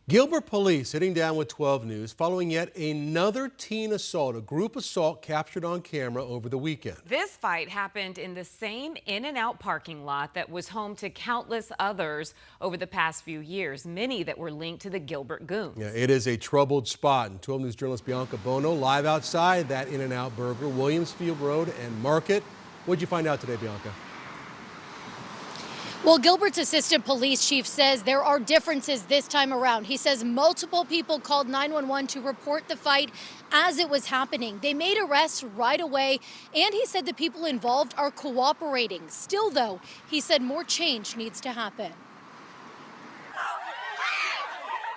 Gilbert police sitting down with 12 News following yet another teen assault, a group assault captured on camera over the weekend. This fight happened in the same In-N-Out parking lot that was home to countless others over the past few years, many that were linked to the Gilbert goons. Yeah, it is a troubled spot, and 12 News journalist Bianca Bono live outside that In-N-Out Burger, Williamsfield Road and Market. What'd you find out today, Bianca? Well, Gilbert's assistant police chief says there are differences this time around. He says multiple people called 911 to report the fight as it was happening. They made arrests right away, and he said the people involved are cooperating. Still, though, he said more change needs to happen.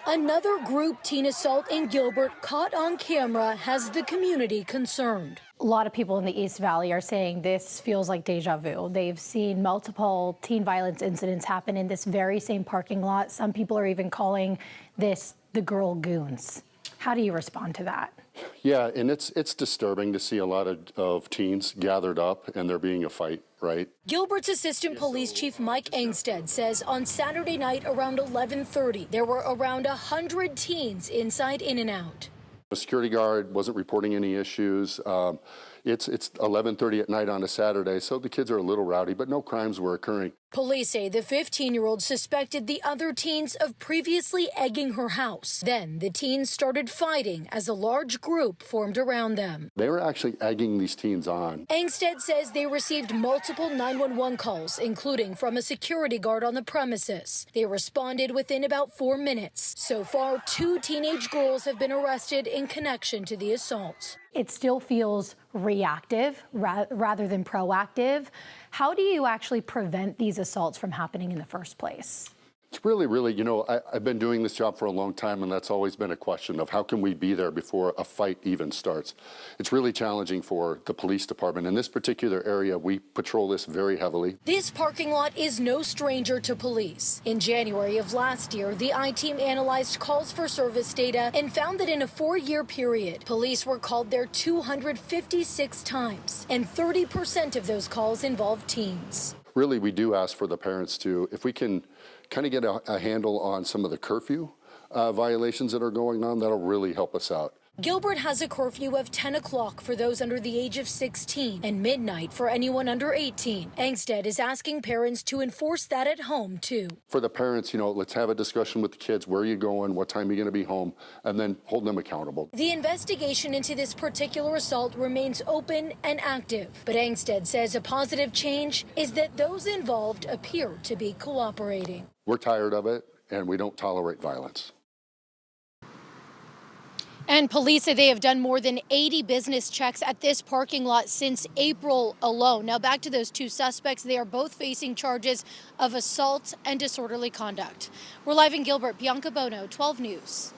Another group teen assault in Gilbert caught on camera has the community concerned. A lot of people in the East Valley are saying this feels like deja vu. They've seen multiple teen violence incidents happen in this very same parking lot. Some people are even calling this the girl goons. How do you respond to that? Yeah, and it's disturbing to see a lot of teens gathered up and there being a fight, right? Gilbert's assistant police chief Mike Angstead says on Saturday night around 11:30, there were around 100 teens inside In-N-Out. The security guard wasn't reporting any issues. It's 11:30 at night on a Saturday, so the kids are a little rowdy, but no crimes were occurring. Police say the 15-year-old suspected the other teens of previously egging her house. Then the teens started fighting as a large group formed around them. They were actually egging these teens on. Angstead says they received multiple 911 calls, including from a security guard on the premises. They responded within about 4 minutes. So far, 2 teenage girls have been arrested in connection to the assault. It still feels reactive rather than proactive. How do you actually prevent these assaults from happening in the first place? It's really, I've been doing this job for a long time, and that's always been a question of how can we be there before a fight even starts. It's really challenging for the police department. In this particular area, we patrol this very heavily. This parking lot is no stranger to police. In January of last year, the I-team analyzed calls for service data and found that in a 4-year period, police were called there 256 times, and 30% of those calls involved teens. Really, we do ask for the parents to, if we can kind of get a handle on some of the curfew violations that are going on, that'll really help us out. Gilbert has a curfew of 10 o'clock for those under the age of 16 and midnight for anyone under 18. Angstead is asking parents to enforce that at home, too. For the parents, let's have a discussion with the kids. Where are you going? What time are you going to be home? And then hold them accountable. The investigation into this particular assault remains open and active. But Angstead says a positive change is that those involved appear to be cooperating. We're tired of it, and we don't tolerate violence. And police say they have done more than 80 business checks at this parking lot since April alone. Now back to those 2 suspects. They are both facing charges of assault and disorderly conduct. We're live in Gilbert. Bianca Bono, 12 News.